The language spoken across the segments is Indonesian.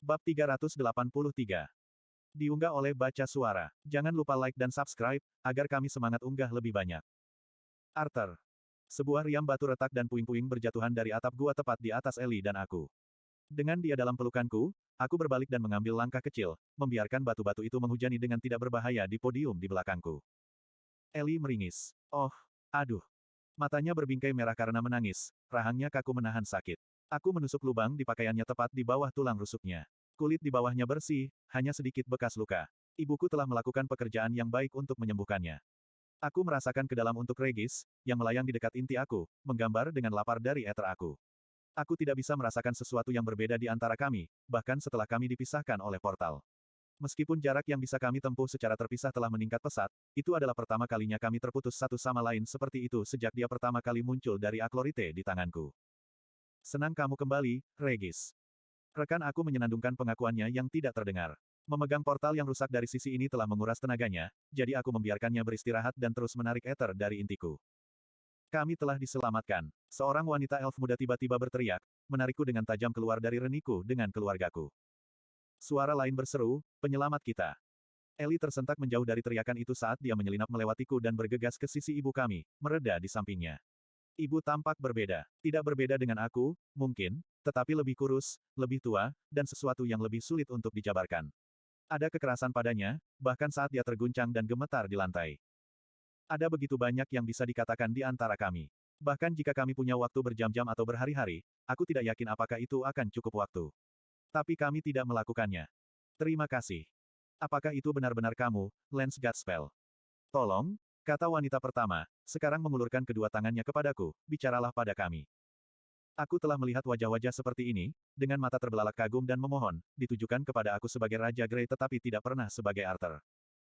Bab 383. Diunggah oleh Baca Suara. Jangan lupa like dan subscribe, agar kami semangat unggah lebih banyak. Arthur. Sebuah riam batu retak dan puing-puing berjatuhan dari atap gua tepat di atas Ellie dan aku. Dengan dia dalam pelukanku, aku berbalik dan mengambil langkah kecil, membiarkan batu-batu itu menghujani dengan tidak berbahaya di podium di belakangku. Ellie meringis. Oh, aduh. Matanya berbingkai merah karena menangis, rahangnya kaku menahan sakit. Aku menusuk lubang di pakaiannya tepat di bawah tulang rusuknya. Kulit di bawahnya bersih, hanya sedikit bekas luka. Ibuku telah melakukan pekerjaan yang baik untuk menyembuhkannya. Aku merasakan ke dalam untuk Regis, yang melayang di dekat inti aku, menggambar dengan lapar dari ether aku. Aku tidak bisa merasakan sesuatu yang berbeda di antara kami, bahkan setelah kami dipisahkan oleh portal. Meskipun jarak yang bisa kami tempuh secara terpisah telah meningkat pesat, itu adalah pertama kalinya kami terputus satu sama lain seperti itu sejak dia pertama kali muncul dari Aklorite di tanganku. Senang kamu kembali, Regis. Rekan aku menyenandungkan pengakuannya yang tidak terdengar. Memegang portal yang rusak dari sisi ini telah menguras tenaganya, jadi aku membiarkannya beristirahat dan terus menarik ether dari intiku. Kami telah diselamatkan. Seorang wanita elf muda tiba-tiba berteriak, menarikku dengan tajam keluar dari reniku dengan keluargaku. Suara lain berseru, penyelamat kita. Ellie tersentak menjauh dari teriakan itu saat dia menyelinap melewatiku dan bergegas ke sisi ibu kami, mereda di sampingnya. Ibu tampak berbeda. Tidak berbeda dengan aku, mungkin, tetapi lebih kurus, lebih tua, dan sesuatu yang lebih sulit untuk dijabarkan. Ada kekerasan padanya, bahkan saat dia terguncang dan gemetar di lantai. Ada begitu banyak yang bisa dikatakan di antara kami. Bahkan jika kami punya waktu berjam-jam atau berhari-hari, aku tidak yakin apakah itu akan cukup waktu. Tapi kami tidak melakukannya. Terima kasih. Apakah itu benar-benar kamu, Lance Godspell? Tolong, kata wanita pertama, sekarang mengulurkan kedua tangannya kepadaku, bicaralah pada kami. Aku telah melihat wajah-wajah seperti ini, dengan mata terbelalak kagum dan memohon, ditujukan kepada aku sebagai Raja Grey tetapi tidak pernah sebagai Arthur.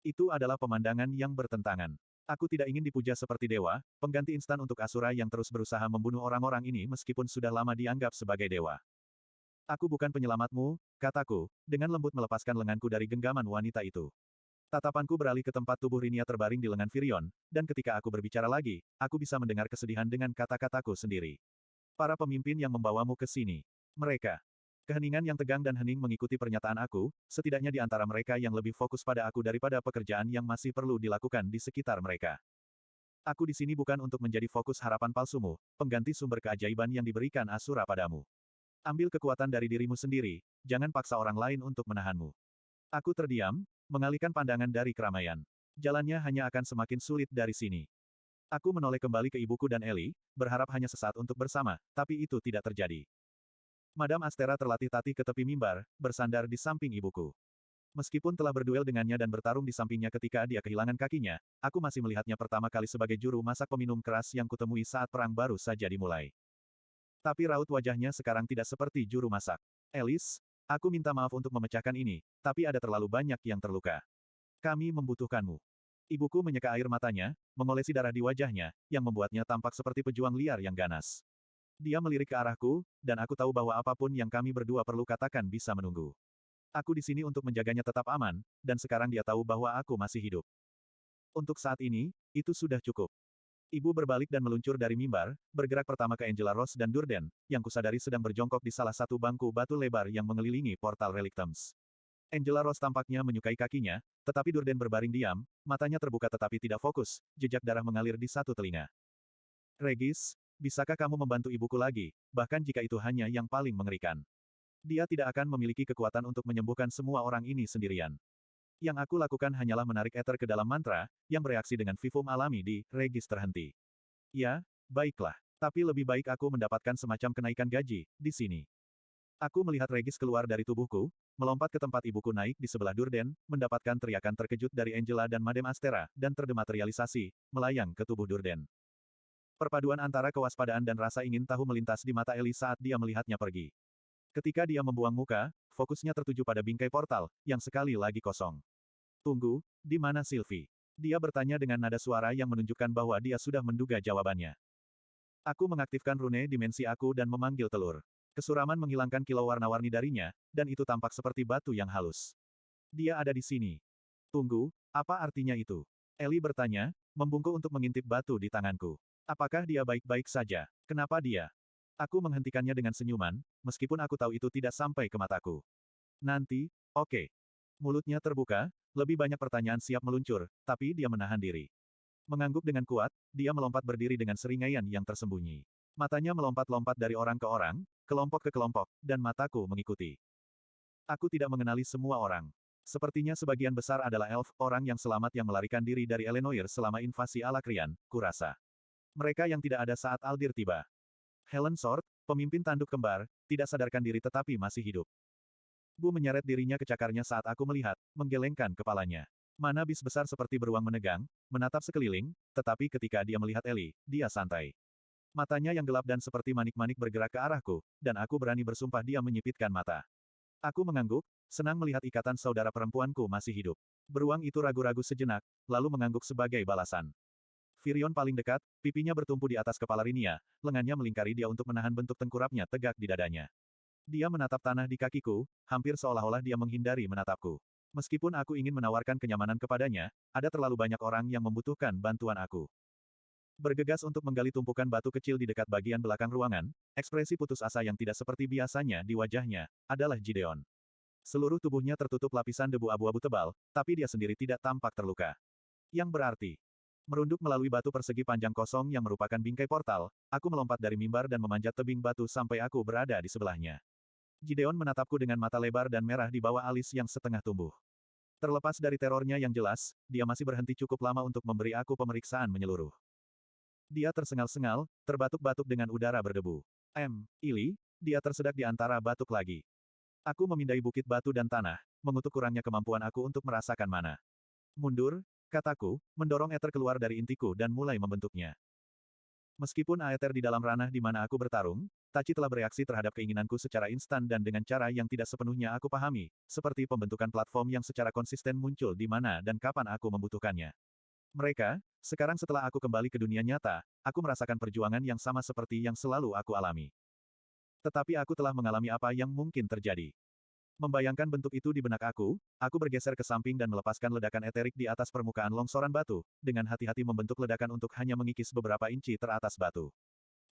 Itu adalah pemandangan yang bertentangan. Aku tidak ingin dipuja seperti dewa, pengganti instan untuk Asura yang terus berusaha membunuh orang-orang ini meskipun sudah lama dianggap sebagai dewa. Aku bukan penyelamatmu, kataku, dengan lembut melepaskan lenganku dari genggaman wanita itu. Tatapanku beralih ke tempat tubuh Rinia terbaring di lengan Virion, dan ketika aku berbicara lagi, aku bisa mendengar kesedihan dengan kata-kataku sendiri. Para pemimpin yang membawamu ke sini. Mereka. Keheningan yang tegang dan hening mengikuti pernyataan aku, setidaknya di antara mereka yang lebih fokus pada aku daripada pekerjaan yang masih perlu dilakukan di sekitar mereka. Aku di sini bukan untuk menjadi fokus harapan palsumu, pengganti sumber keajaiban yang diberikan Asura padamu. Ambil kekuatan dari dirimu sendiri, jangan paksa orang lain untuk menahanmu. Aku terdiam, mengalihkan pandangan dari keramaian. Jalannya hanya akan semakin sulit dari sini. Aku menoleh kembali ke ibuku dan Ellie, berharap hanya sesaat untuk bersama, tapi itu tidak terjadi. Madam Astera terlatih-tatih ke tepi mimbar, bersandar di samping ibuku. Meskipun telah berduel dengannya dan bertarung di sampingnya ketika dia kehilangan kakinya, aku masih melihatnya pertama kali sebagai juru masak peminum keras yang kutemui saat perang baru saja dimulai. Tapi raut wajahnya sekarang tidak seperti juru masak. Alice, aku minta maaf untuk memecahkan ini, tapi ada terlalu banyak yang terluka. Kami membutuhkanmu. Ibuku menyeka air matanya, mengolesi darah di wajahnya, yang membuatnya tampak seperti pejuang liar yang ganas. Dia melirik ke arahku, dan aku tahu bahwa apapun yang kami berdua perlu katakan bisa menunggu. Aku di sini untuk menjaganya tetap aman, dan sekarang dia tahu bahwa aku masih hidup. Untuk saat ini, itu sudah cukup. Ibu berbalik dan meluncur dari mimbar, bergerak pertama ke Angela Rose dan Durden, yang kusadari sedang berjongkok di salah satu bangku batu lebar yang mengelilingi portal Relictums. Angela Rose tampaknya menyukai kakinya, tetapi Durden berbaring diam, matanya terbuka tetapi tidak fokus, jejak darah mengalir di satu telinga. Regis, bisakah kamu membantu ibuku lagi, bahkan jika itu hanya yang paling mengerikan? Dia tidak akan memiliki kekuatan untuk menyembuhkan semua orang ini sendirian. Yang aku lakukan hanyalah menarik ether ke dalam mantra, yang bereaksi dengan vivum alami di Regis terhenti. Ya, baiklah. Tapi lebih baik aku mendapatkan semacam kenaikan gaji, di sini. Aku melihat Regis keluar dari tubuhku, melompat ke tempat ibuku naik di sebelah Durden, mendapatkan teriakan terkejut dari Angela dan Madame Astera, dan terdematerialisasi, melayang ke tubuh Durden. Perpaduan antara kewaspadaan dan rasa ingin tahu melintas di mata Ellie saat dia melihatnya pergi. Ketika dia membuang muka, fokusnya tertuju pada bingkai portal, yang sekali lagi kosong. Tunggu, di mana Sylvie? Dia bertanya dengan nada suara yang menunjukkan bahwa dia sudah menduga jawabannya. Aku mengaktifkan rune dimensi aku dan memanggil telur. Kesuraman menghilangkan kilau warna-warni darinya, dan itu tampak seperti batu yang halus. Dia ada di sini. Tunggu, apa artinya itu? Ellie bertanya, membungkuk untuk mengintip batu di tanganku. Apakah dia baik-baik saja? Kenapa dia? Aku menghentikannya dengan senyuman, meskipun aku tahu itu tidak sampai ke mataku. Nanti, oke. Mulutnya terbuka, lebih banyak pertanyaan siap meluncur, tapi dia menahan diri. Mengangguk dengan kuat, dia melompat berdiri dengan seringaian yang tersembunyi. Matanya melompat-lompat dari orang ke orang, kelompok ke kelompok, dan mataku mengikuti. Aku tidak mengenali semua orang. Sepertinya sebagian besar adalah elf, orang yang selamat yang melarikan diri dari Elenoir selama invasi Alakrian, kurasa. Mereka yang tidak ada saat Aldir tiba. Helen Sword, pemimpin tanduk kembar, tidak sadarkan diri tetapi masih hidup. Bu menyeret dirinya ke cakarnya saat aku melihat, menggelengkan kepalanya. Mana bis besar seperti beruang menegang, menatap sekeliling, tetapi ketika dia melihat Eli, dia santai. Matanya yang gelap dan seperti manik-manik bergerak ke arahku, dan aku berani bersumpah dia menyipitkan mata. Aku mengangguk, senang melihat ikatan saudara perempuanku masih hidup. Beruang itu ragu-ragu sejenak, lalu mengangguk sebagai balasan. Virion paling dekat, pipinya bertumpu di atas kepala Rinia, lengannya melingkari dia untuk menahan bentuk tengkurapnya tegak di dadanya. Dia menatap tanah di kakiku, hampir seolah-olah dia menghindari menatapku. Meskipun aku ingin menawarkan kenyamanan kepadanya, ada terlalu banyak orang yang membutuhkan bantuan aku. Bergegas untuk menggali tumpukan batu kecil di dekat bagian belakang ruangan, ekspresi putus asa yang tidak seperti biasanya di wajahnya, adalah Gideon. Seluruh tubuhnya tertutup lapisan debu abu-abu tebal, tapi dia sendiri tidak tampak terluka. Yang berarti, merunduk melalui batu persegi panjang kosong yang merupakan bingkai portal, aku melompat dari mimbar dan memanjat tebing batu sampai aku berada di sebelahnya. Gideon menatapku dengan mata lebar dan merah di bawah alis yang setengah tumbuh. Terlepas dari terornya yang jelas, dia masih berhenti cukup lama untuk memberi aku pemeriksaan menyeluruh. Dia tersengal-sengal, terbatuk-batuk dengan udara berdebu. Ili, dia tersedak di antara batuk lagi. Aku memindai bukit batu dan tanah, mengutuk kurangnya kemampuan aku untuk merasakan mana. Mundur, kataku, mendorong Ether keluar dari intiku dan mulai membentuknya. Meskipun Aether di dalam ranah di mana aku bertarung, Tachi telah bereaksi terhadap keinginanku secara instan dan dengan cara yang tidak sepenuhnya aku pahami, seperti pembentukan platform yang secara konsisten muncul di mana dan kapan aku membutuhkannya. Mereka, sekarang setelah aku kembali ke dunia nyata, aku merasakan perjuangan yang sama seperti yang selalu aku alami. Tetapi aku telah mengalami apa yang mungkin terjadi. Membayangkan bentuk itu di benak aku bergeser ke samping dan melepaskan ledakan eterik di atas permukaan longsoran batu, dengan hati-hati membentuk ledakan untuk hanya mengikis beberapa inci teratas batu.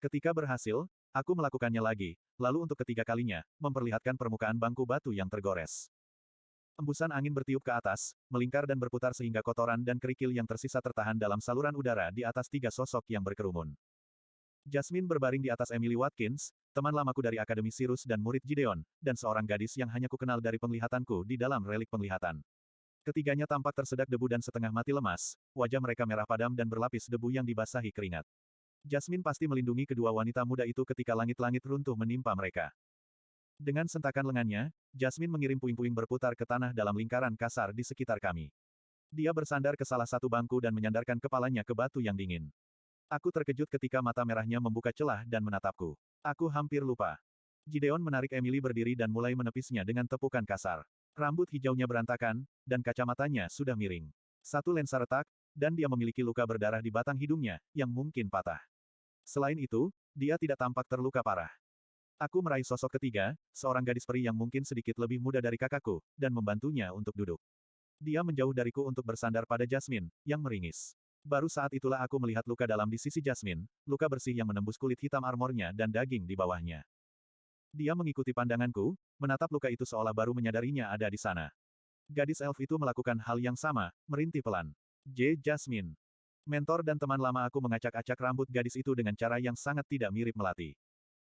Ketika berhasil, aku melakukannya lagi, lalu untuk ketiga kalinya, memperlihatkan permukaan bangku batu yang tergores. Embusan angin bertiup ke atas, melingkar dan berputar sehingga kotoran dan kerikil yang tersisa tertahan dalam saluran udara di atas tiga sosok yang berkerumun. Jasmine berbaring di atas Emily Watkins, teman lamaku dari Akademi Sirus dan murid Gideon, dan seorang gadis yang hanya kukenal dari penglihatanku di dalam relik penglihatan. Ketiganya tampak tersedak debu dan setengah mati lemas, wajah mereka merah padam dan berlapis debu yang dibasahi keringat. Jasmine pasti melindungi kedua wanita muda itu ketika langit-langit runtuh menimpa mereka. Dengan sentakan lengannya, Jasmine mengirim puing-puing berputar ke tanah dalam lingkaran kasar di sekitar kami. Dia bersandar ke salah satu bangku dan menyandarkan kepalanya ke batu yang dingin. Aku terkejut ketika mata merahnya membuka celah dan menatapku. Aku hampir lupa. Gideon menarik Emily berdiri dan mulai menepisnya dengan tepukan kasar. Rambut hijaunya berantakan, dan kacamatanya sudah miring. Satu lensa retak, dan dia memiliki luka berdarah di batang hidungnya, yang mungkin patah. Selain itu, dia tidak tampak terluka parah. Aku meraih sosok ketiga, seorang gadis peri yang mungkin sedikit lebih muda dari kakakku, dan membantunya untuk duduk. Dia menjauh dariku untuk bersandar pada Jasmine, yang meringis. Baru saat itulah aku melihat luka dalam di sisi Jasmine, luka bersih yang menembus kulit hitam armornya dan daging di bawahnya. Dia mengikuti pandanganku, menatap luka itu seolah baru menyadarinya ada di sana. Gadis elf itu melakukan hal yang sama, merintih pelan. Jasmine. Mentor dan teman lama aku mengacak-acak rambut gadis itu dengan cara yang sangat tidak mirip melati.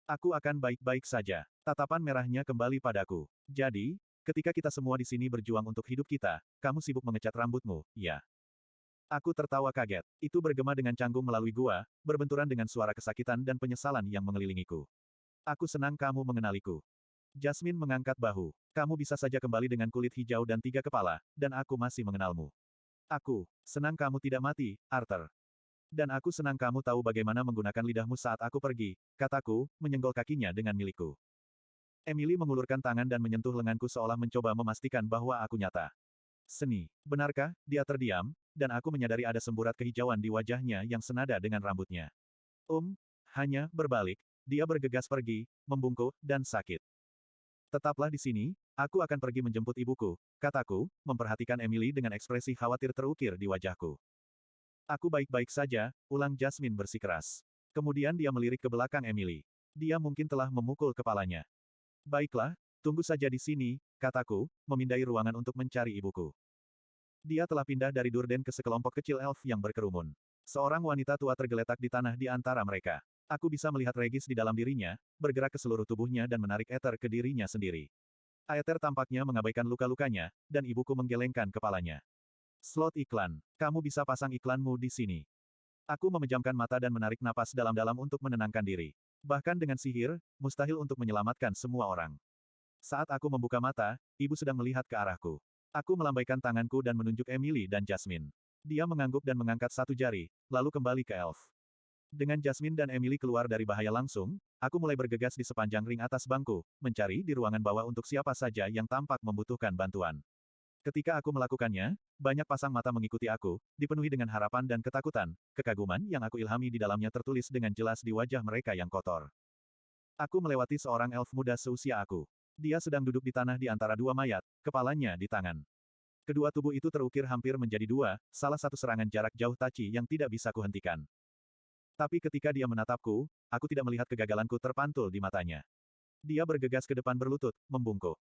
Aku akan baik-baik saja. Tatapan merahnya kembali padaku. Jadi, ketika kita semua di sini berjuang untuk hidup kita, kamu sibuk mengecat rambutmu, ya? Aku tertawa kaget. Itu bergema dengan canggung melalui gua, berbenturan dengan suara kesakitan dan penyesalan yang mengelilingiku. Aku senang kamu mengenaliku. Jasmine mengangkat bahu. Kamu bisa saja kembali dengan kulit hijau dan tiga kepala, dan aku masih mengenalmu. Aku senang kamu tidak mati, Arthur. Dan aku senang kamu tahu bagaimana menggunakan lidahmu saat aku pergi, kataku, menyenggol kakinya dengan milikku. Emily mengulurkan tangan dan menyentuh lenganku seolah mencoba memastikan bahwa aku nyata. Seni, benarkah? Dia terdiam, dan aku menyadari ada semburat kehijauan di wajahnya yang senada dengan rambutnya. Hanya, berbalik, dia bergegas pergi, membungkuk, dan sakit. Tetaplah di sini, aku akan pergi menjemput ibuku, kataku, memperhatikan Emily dengan ekspresi khawatir terukir di wajahku. Aku baik-baik saja, ulang Jasmine bersikeras. Kemudian dia melirik ke belakang Emily. Dia mungkin telah memukul kepalanya. Baiklah, Tunggu saja di sini, kataku, memindai ruangan untuk mencari ibuku. Dia telah pindah dari Durden ke sekelompok kecil elf yang berkerumun. Seorang wanita tua tergeletak di tanah di antara mereka. Aku bisa melihat Regis di dalam dirinya, bergerak ke seluruh tubuhnya dan menarik Ether ke dirinya sendiri. Aether tampaknya mengabaikan luka-lukanya, dan ibuku menggelengkan kepalanya. Slot iklan. Kamu bisa pasang iklanmu di sini. Aku memejamkan mata dan menarik napas dalam-dalam untuk menenangkan diri. Bahkan dengan sihir, mustahil untuk menyelamatkan semua orang. Saat aku membuka mata, ibu sedang melihat ke arahku. Aku melambaikan tanganku dan menunjuk Emily dan Jasmine. Dia mengangguk dan mengangkat satu jari, lalu kembali ke elf. Dengan Jasmine dan Emily keluar dari bahaya langsung, aku mulai bergegas di sepanjang ring atas bangku, mencari di ruangan bawah untuk siapa saja yang tampak membutuhkan bantuan. Ketika aku melakukannya, banyak pasang mata mengikuti aku, dipenuhi dengan harapan dan ketakutan, kekaguman yang aku ilhami di dalamnya tertulis dengan jelas di wajah mereka yang kotor. Aku melewati seorang elf muda seusia aku. Dia sedang duduk di tanah di antara dua mayat, kepalanya di tangan. Kedua tubuh itu terukir hampir menjadi dua, salah satu serangan jarak jauh taci yang tidak bisa kuhentikan. Tapi ketika dia menatapku, aku tidak melihat kegagalanku terpantul di matanya. Dia bergegas ke depan berlutut, membungkuk.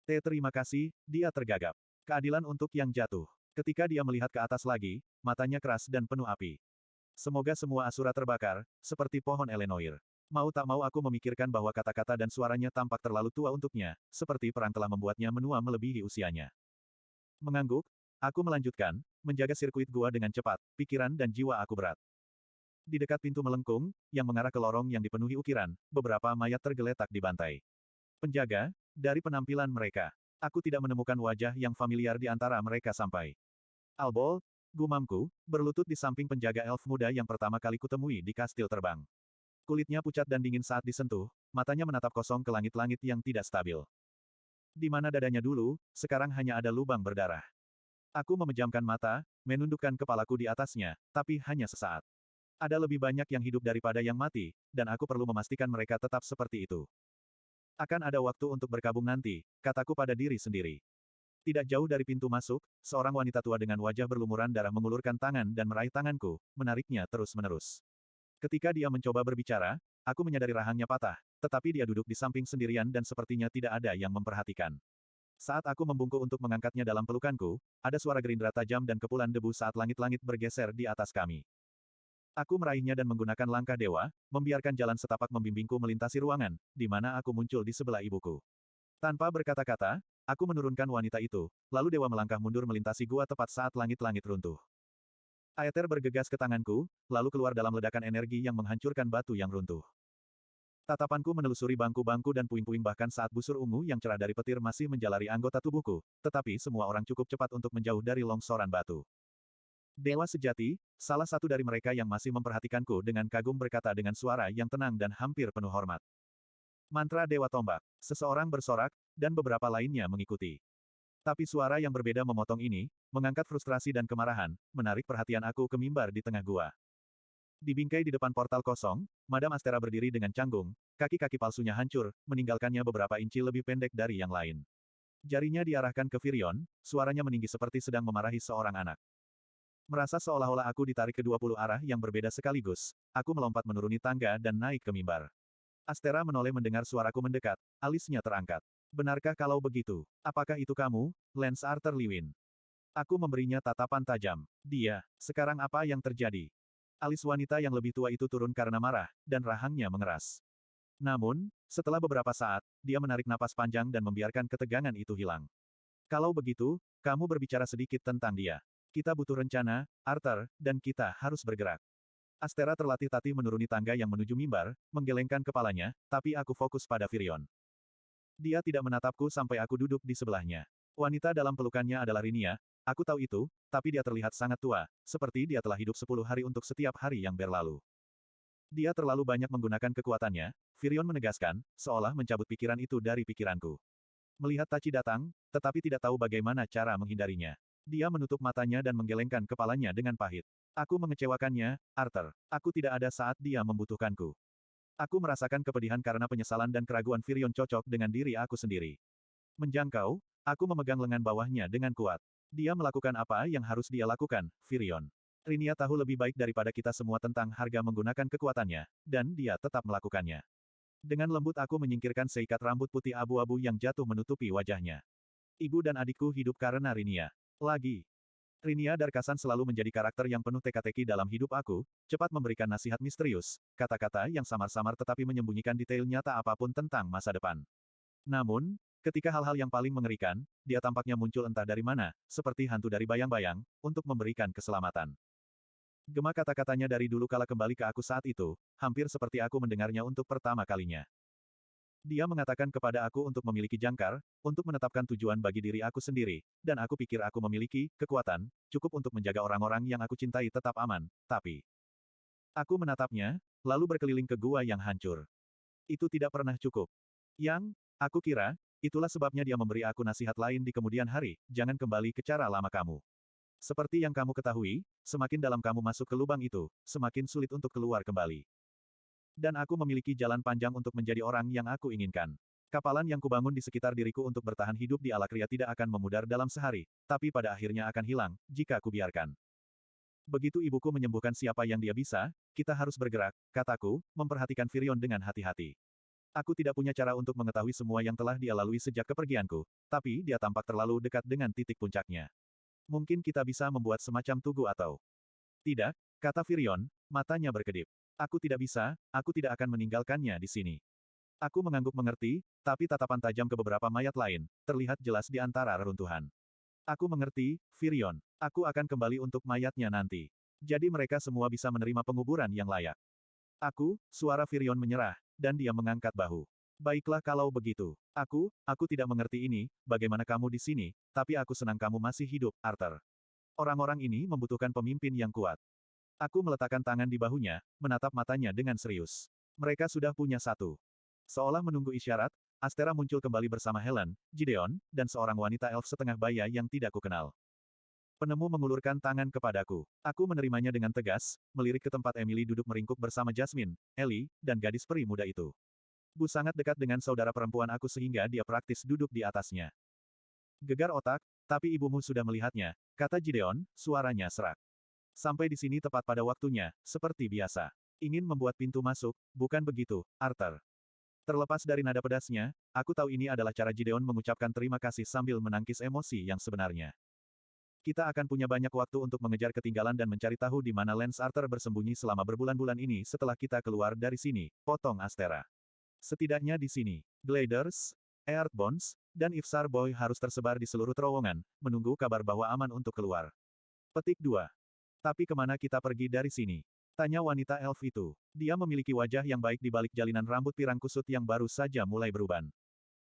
Terima kasih, dia tergagap. Keadilan untuk yang jatuh. Ketika dia melihat ke atas lagi, matanya keras dan penuh api. Semoga semua Asura terbakar, seperti pohon Elenoir. Mau tak mau aku memikirkan bahwa kata-kata dan suaranya tampak terlalu tua untuknya, seperti perang telah membuatnya menua melebihi usianya. Mengangguk, aku melanjutkan, menjaga sirkuit gua dengan cepat, pikiran dan jiwa aku berat. Di dekat pintu melengkung, yang mengarah ke lorong yang dipenuhi ukiran, beberapa mayat tergeletak di bantai. Penjaga, dari penampilan mereka, aku tidak menemukan wajah yang familiar di antara mereka sampai. Albol, gumamku, berlutut di samping penjaga elf muda yang pertama kali kutemui di kastil terbang. Kulitnya pucat dan dingin saat disentuh, matanya menatap kosong ke langit-langit yang tidak stabil. Di mana dadanya dulu, sekarang hanya ada lubang berdarah. Aku memejamkan mata, menundukkan kepalaku di atasnya, tapi hanya sesaat. Ada lebih banyak yang hidup daripada yang mati, dan aku perlu memastikan mereka tetap seperti itu. Akan ada waktu untuk berkabung nanti, kataku pada diri sendiri. Tidak jauh dari pintu masuk, seorang wanita tua dengan wajah berlumuran darah mengulurkan tangan dan meraih tanganku, menariknya terus-menerus. Ketika dia mencoba berbicara, aku menyadari rahangnya patah, tetapi dia duduk di samping sendirian dan sepertinya tidak ada yang memperhatikan. Saat aku membungkuk untuk mengangkatnya dalam pelukanku, ada suara gerindra tajam dan kepulan debu saat langit-langit bergeser di atas kami. Aku meraihnya dan menggunakan langkah dewa, membiarkan jalan setapak membimbingku melintasi ruangan, di mana aku muncul di sebelah ibuku. Tanpa berkata-kata, aku menurunkan wanita itu, lalu dewa melangkah mundur melintasi gua tepat saat langit-langit runtuh. Aether bergegas ke tanganku, lalu keluar dalam ledakan energi yang menghancurkan batu yang runtuh. Tatapanku menelusuri bangku-bangku dan puing-puing bahkan saat busur ungu yang cerah dari petir masih menjalari anggota tubuhku, tetapi semua orang cukup cepat untuk menjauh dari longsoran batu. Dewa sejati, salah satu dari mereka yang masih memperhatikanku dengan kagum berkata dengan suara yang tenang dan hampir penuh hormat. Mantra Dewa Tombak. Seseorang bersorak, dan beberapa lainnya mengikuti. Tapi suara yang berbeda memotong ini, mengangkat frustrasi dan kemarahan, menarik perhatian aku ke mimbar di tengah gua. Di bingkai di depan portal kosong, Madam Astera berdiri dengan canggung, kaki-kaki palsunya hancur, meninggalkannya beberapa inci lebih pendek dari yang lain. Jarinya diarahkan ke Virion, suaranya meninggi seperti sedang memarahi seorang anak. Merasa seolah-olah aku ditarik ke 20 arah yang berbeda sekaligus, aku melompat menuruni tangga dan naik ke mimbar. Astera menoleh mendengar suaraku mendekat, alisnya terangkat. Benarkah kalau begitu? Apakah itu kamu, Lance Arthur Lewin? Aku memberinya tatapan tajam. Dia, sekarang apa yang terjadi? Alis wanita yang lebih tua itu turun karena marah, dan rahangnya mengeras. Namun, setelah beberapa saat, dia menarik napas panjang dan membiarkan ketegangan itu hilang. Kalau begitu, kamu berbicara sedikit tentang dia. Kita butuh rencana, Arthur, dan kita harus bergerak. Astera terlatih-tatih menuruni tangga yang menuju mimbar, menggelengkan kepalanya, tapi aku fokus pada Virion. Dia tidak menatapku sampai aku duduk di sebelahnya. Wanita dalam pelukannya adalah Rinia, aku tahu itu, tapi dia terlihat sangat tua, seperti dia telah hidup 10 hari untuk setiap hari yang berlalu. Dia terlalu banyak menggunakan kekuatannya, Virion menegaskan, seolah mencabut pikiran itu dari pikiranku. Melihat Tachi datang, tetapi tidak tahu bagaimana cara menghindarinya. Dia menutup matanya dan menggelengkan kepalanya dengan pahit. Aku mengecewakannya, Arthur. Aku tidak ada saat dia membutuhkanku. Aku merasakan kepedihan karena penyesalan dan keraguan Virion cocok dengan diri aku sendiri. Menjangkau, aku memegang lengan bawahnya dengan kuat. Dia melakukan apa yang harus dia lakukan, Virion. Rinia tahu lebih baik daripada kita semua tentang harga menggunakan kekuatannya, dan dia tetap melakukannya. Dengan lembut aku menyingkirkan seikat rambut putih abu-abu yang jatuh menutupi wajahnya. Ibu dan adikku hidup karena Rinia. Lagi. Rinia Darkasan selalu menjadi karakter yang penuh teka-teki dalam hidup aku, cepat memberikan nasihat misterius, kata-kata yang samar-samar tetapi menyembunyikan detail nyata apapun tentang masa depan. Namun, ketika hal-hal yang paling mengerikan, dia tampaknya muncul entah dari mana, seperti hantu dari bayang-bayang, untuk memberikan keselamatan. Gema kata-katanya dari dulu kala kembali ke aku saat itu, hampir seperti aku mendengarnya untuk pertama kalinya. Dia mengatakan kepada aku untuk memiliki jangkar, untuk menetapkan tujuan bagi diri aku sendiri, dan aku pikir aku memiliki kekuatan, cukup untuk menjaga orang-orang yang aku cintai tetap aman, tapi aku menatapnya, lalu berkeliling ke gua yang hancur. Itu tidak pernah cukup. Yang, aku kira, itulah sebabnya dia memberi aku nasihat lain di kemudian hari, jangan kembali ke cara lama kamu. Seperti yang kamu ketahui, semakin dalam kamu masuk ke lubang itu, semakin sulit untuk keluar kembali. Dan aku memiliki jalan panjang untuk menjadi orang yang aku inginkan. Kapalan yang kubangun di sekitar diriku untuk bertahan hidup di Alakria tidak akan memudar dalam sehari, tapi pada akhirnya akan hilang, jika kubiarkan. Begitu ibuku menyembuhkan siapa yang dia bisa, kita harus bergerak, kataku, memperhatikan Firion dengan hati-hati. Aku tidak punya cara untuk mengetahui semua yang telah dia lalui sejak kepergianku, tapi dia tampak terlalu dekat dengan titik puncaknya. Mungkin kita bisa membuat semacam tugu atau... Tidak, kata Firion, matanya berkedip. Aku tidak bisa, aku tidak akan meninggalkannya di sini. Aku mengangguk mengerti, tapi tatapan tajam ke beberapa mayat lain, terlihat jelas di antara reruntuhan. Aku mengerti, Firion. Aku akan kembali untuk mayatnya nanti. Jadi mereka semua bisa menerima penguburan yang layak. Suara Firion menyerah, dan dia mengangkat bahu. Baiklah kalau begitu. Aku tidak mengerti ini, bagaimana kamu di sini, tapi aku senang kamu masih hidup, Arthur. Orang-orang ini membutuhkan pemimpin yang kuat. Aku meletakkan tangan di bahunya, menatap matanya dengan serius. Mereka sudah punya satu. Seolah menunggu isyarat, Astera muncul kembali bersama Helen, Gideon, dan seorang wanita elf setengah baya yang tidak kukenal. Penemu mengulurkan tangan kepadaku. Aku menerimanya dengan tegas, melirik ke tempat Emily duduk meringkuk bersama Jasmine, Ellie, dan gadis peri muda itu. Bu sangat dekat dengan saudara perempuan aku sehingga dia praktis duduk di atasnya. Gegar otak, tapi ibumu sudah melihatnya, kata Gideon, suaranya serak. Sampai di sini tepat pada waktunya, seperti biasa. Ingin membuat pintu masuk, bukan begitu, Arthur. Terlepas dari nada pedasnya, aku tahu ini adalah cara Gideon mengucapkan terima kasih sambil menangkis emosi yang sebenarnya. Kita akan punya banyak waktu untuk mengejar ketinggalan dan mencari tahu di mana Lance Arthur bersembunyi selama berbulan-bulan ini setelah kita keluar dari sini, potong Astera. Setidaknya di sini, Gliders, Earthbones, dan Ifsar Boy harus tersebar di seluruh terowongan, menunggu kabar bahwa aman untuk keluar. Petik 2. Tapi kemana kita pergi dari sini? Tanya wanita elf itu. Dia memiliki wajah yang baik di balik jalinan rambut pirang kusut yang baru saja mulai beruban.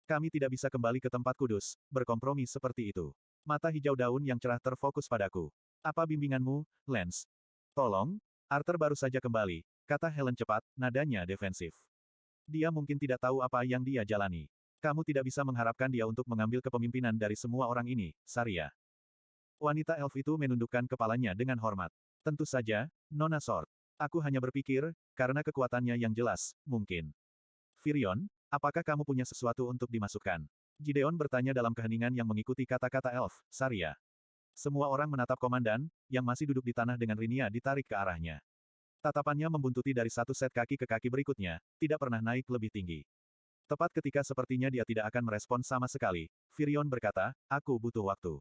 Kami tidak bisa kembali ke tempat kudus, berkompromi seperti itu. Mata hijau daun yang cerah terfokus padaku. Apa bimbinganmu, Lance? Tolong, Arthur baru saja kembali, kata Helen cepat, nadanya defensif. Dia mungkin tidak tahu apa yang dia jalani. Kamu tidak bisa mengharapkan dia untuk mengambil kepemimpinan dari semua orang ini, Saria. Wanita elf itu menundukkan kepalanya dengan hormat. Tentu saja, Nona Sword. Aku hanya berpikir, karena kekuatannya yang jelas, mungkin. Firion, apakah kamu punya sesuatu untuk dimasukkan? Gideon bertanya dalam keheningan yang mengikuti kata-kata elf, Saria. Semua orang menatap komandan, yang masih duduk di tanah dengan Rinia ditarik ke arahnya. Tatapannya membuntuti dari satu set kaki ke kaki berikutnya, tidak pernah naik lebih tinggi. Tepat ketika sepertinya dia tidak akan merespon sama sekali, Firion berkata, aku butuh waktu.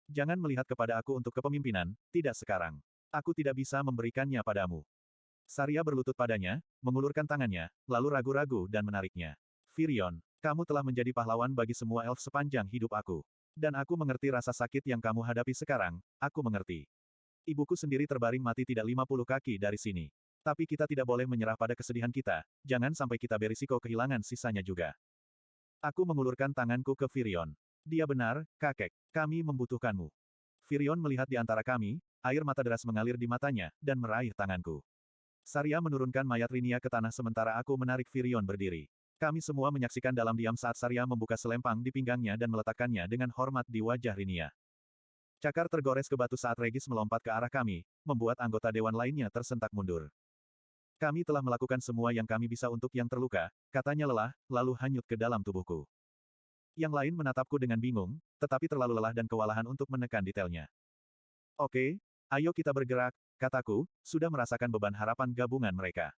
Jangan melihat kepada aku untuk kepemimpinan, tidak sekarang. Aku tidak bisa memberikannya padamu. Saria berlutut padanya, mengulurkan tangannya, lalu ragu-ragu dan menariknya. Firion, kamu telah menjadi pahlawan bagi semua elf sepanjang hidup aku. Dan aku mengerti rasa sakit yang kamu hadapi sekarang, aku mengerti. Ibuku sendiri terbaring mati tidak 50 kaki dari sini. Tapi kita tidak boleh menyerah pada kesedihan kita, jangan sampai kita berisiko kehilangan sisanya juga. Aku mengulurkan tanganku ke Firion. Dia benar, kakek, kami membutuhkanmu. Firion melihat di antara kami, air mata deras mengalir di matanya, dan meraih tanganku. Saria menurunkan mayat Rinia ke tanah sementara aku menarik Firion berdiri. Kami semua menyaksikan dalam diam saat Saria membuka selempang di pinggangnya dan meletakkannya dengan hormat di wajah Rinia. Cakar tergores ke batu saat Regis melompat ke arah kami, membuat anggota dewan lainnya tersentak mundur. Kami telah melakukan semua yang kami bisa untuk yang terluka, katanya lelah, lalu hanyut ke dalam tubuhku. Yang lain menatapku dengan bingung, tetapi terlalu lelah dan kewalahan untuk menekan detailnya. Oke, ayo kita bergerak, kataku, sudah merasakan beban harapan gabungan mereka.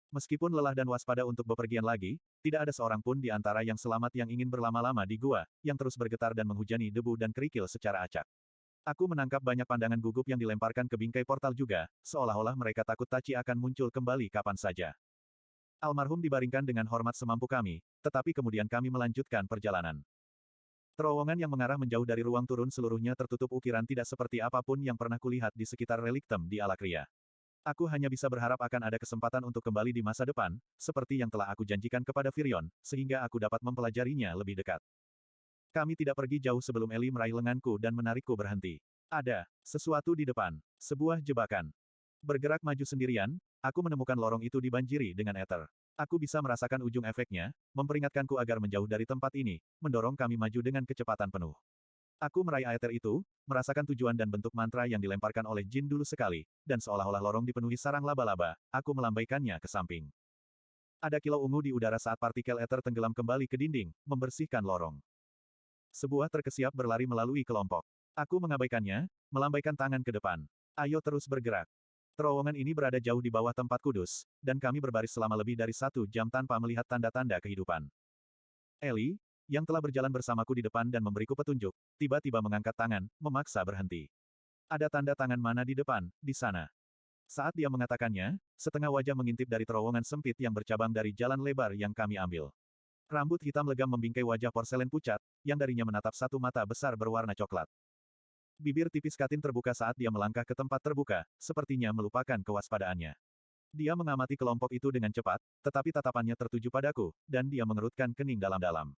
Meskipun lelah dan waspada untuk bepergian lagi, tidak ada seorang pun di antara yang selamat yang ingin berlama-lama di gua, yang terus bergetar dan menghujani debu dan kerikil secara acak. Aku menangkap banyak pandangan gugup yang dilemparkan ke bingkai portal juga, seolah-olah mereka takut Tachi akan muncul kembali kapan saja. Almarhum dibaringkan dengan hormat semampu kami, tetapi kemudian kami melanjutkan perjalanan. Terowongan yang mengarah menjauh dari ruang turun seluruhnya tertutup ukiran tidak seperti apapun yang pernah kulihat di sekitar reliktem di Alakria. Aku hanya bisa berharap akan ada kesempatan untuk kembali di masa depan, seperti yang telah aku janjikan kepada Virion, sehingga aku dapat mempelajarinya lebih dekat. Kami tidak pergi jauh sebelum Eli meraih lenganku dan menarikku berhenti. Ada sesuatu di depan, sebuah jebakan. Bergerak maju sendirian, aku menemukan lorong itu dibanjiri dengan ether. Aku bisa merasakan ujung efeknya, memperingatkanku agar menjauh dari tempat ini, mendorong kami maju dengan kecepatan penuh. Aku meraih aether itu, merasakan tujuan dan bentuk mantra yang dilemparkan oleh Jin dulu sekali, dan seolah-olah lorong dipenuhi sarang laba-laba, aku melambaikannya ke samping. Ada kilau ungu di udara saat partikel ether tenggelam kembali ke dinding, membersihkan lorong. Sebuah terkesiap berlari melalui kelompok. Aku mengabaikannya, melambaikan tangan ke depan. Ayo terus bergerak. Terowongan ini berada jauh di bawah tempat kudus, dan kami berbaris selama lebih dari 1 jam tanpa melihat tanda-tanda kehidupan. Eli, yang telah berjalan bersamaku di depan dan memberiku petunjuk, tiba-tiba mengangkat tangan, memaksa berhenti. Ada tanda tangan mana di depan, di sana? Saat dia mengatakannya, setengah wajah mengintip dari terowongan sempit yang bercabang dari jalan lebar yang kami ambil. Rambut hitam legam membingkai wajah porselen pucat, yang darinya menatap satu mata besar berwarna coklat. Bibir tipis Katin terbuka saat dia melangkah ke tempat terbuka, sepertinya melupakan kewaspadaannya. Dia mengamati kelompok itu dengan cepat, tetapi tatapannya tertuju padaku, dan dia mengerutkan kening dalam-dalam.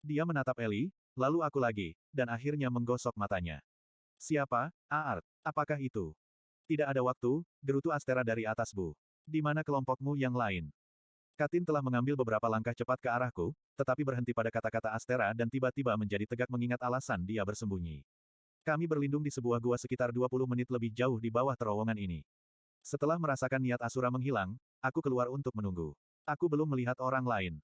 Dia menatap Eli, lalu aku lagi, dan akhirnya menggosok matanya. Siapa, Aart? Apakah itu? Tidak ada waktu, gerutu Astera dari atas Bu. Di mana kelompokmu yang lain? Katin telah mengambil beberapa langkah cepat ke arahku, tetapi berhenti pada kata-kata Astera dan tiba-tiba menjadi tegak mengingat alasan dia bersembunyi. Kami berlindung di sebuah gua sekitar 20 menit lebih jauh di bawah terowongan ini. Setelah merasakan niat Asura menghilang, aku keluar untuk menunggu. Aku belum melihat orang lain.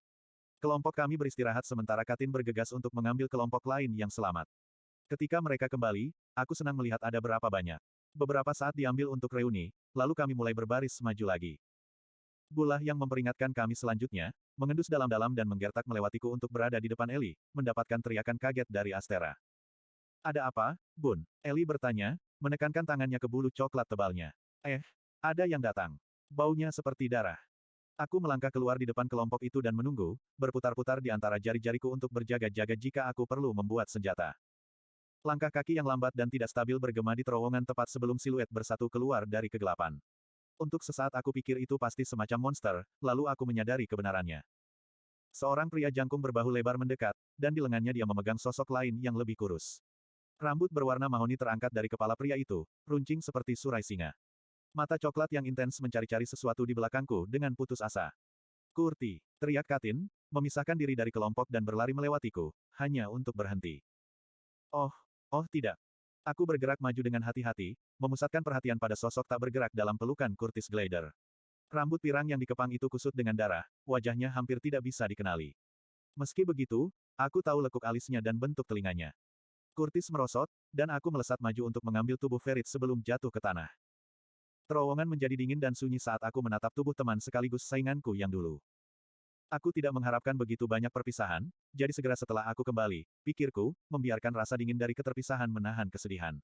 Kelompok kami beristirahat sementara Katin bergegas untuk mengambil kelompok lain yang selamat. Ketika mereka kembali, aku senang melihat ada berapa banyak. Beberapa saat diambil untuk reuni, lalu kami mulai berbaris maju lagi. Bulah yang memperingatkan kami selanjutnya, mengendus dalam-dalam dan menggertak melewatiku untuk berada di depan Eli, mendapatkan teriakan kaget dari Astera. Ada apa, Bun? Eli bertanya, menekankan tangannya ke bulu coklat tebalnya. Ada yang datang. Baunya seperti darah. Aku melangkah keluar di depan kelompok itu dan menunggu, berputar-putar di antara jari-jariku untuk berjaga-jaga jika aku perlu membuat senjata. Langkah kaki yang lambat dan tidak stabil bergema di terowongan tepat sebelum siluet bersatu keluar dari kegelapan. Untuk sesaat aku pikir itu pasti semacam monster, lalu aku menyadari kebenarannya. Seorang pria jangkung berbahu lebar mendekat, dan di lengannya dia memegang sosok lain yang lebih kurus. Rambut berwarna mahoni terangkat dari kepala pria itu, runcing seperti surai singa. Mata coklat yang intens mencari-cari sesuatu di belakangku dengan putus asa. Kurti, teriak Katin, memisahkan diri dari kelompok dan berlari melewatiku, hanya untuk berhenti. Oh, oh tidak. Aku bergerak maju dengan hati-hati, memusatkan perhatian pada sosok tak bergerak dalam pelukan Curtis Glider. Rambut pirang yang dikepang itu kusut dengan darah, wajahnya hampir tidak bisa dikenali. Meski begitu, aku tahu lekuk alisnya dan bentuk telinganya. Curtis merosot, dan aku melesat maju untuk mengambil tubuh Ferit sebelum jatuh ke tanah. Terowongan menjadi dingin dan sunyi saat aku menatap tubuh teman sekaligus sainganku yang dulu. Aku tidak mengharapkan begitu banyak perpisahan, jadi segera setelah aku kembali, pikirku, membiarkan rasa dingin dari keterpisahan menahan kesedihan.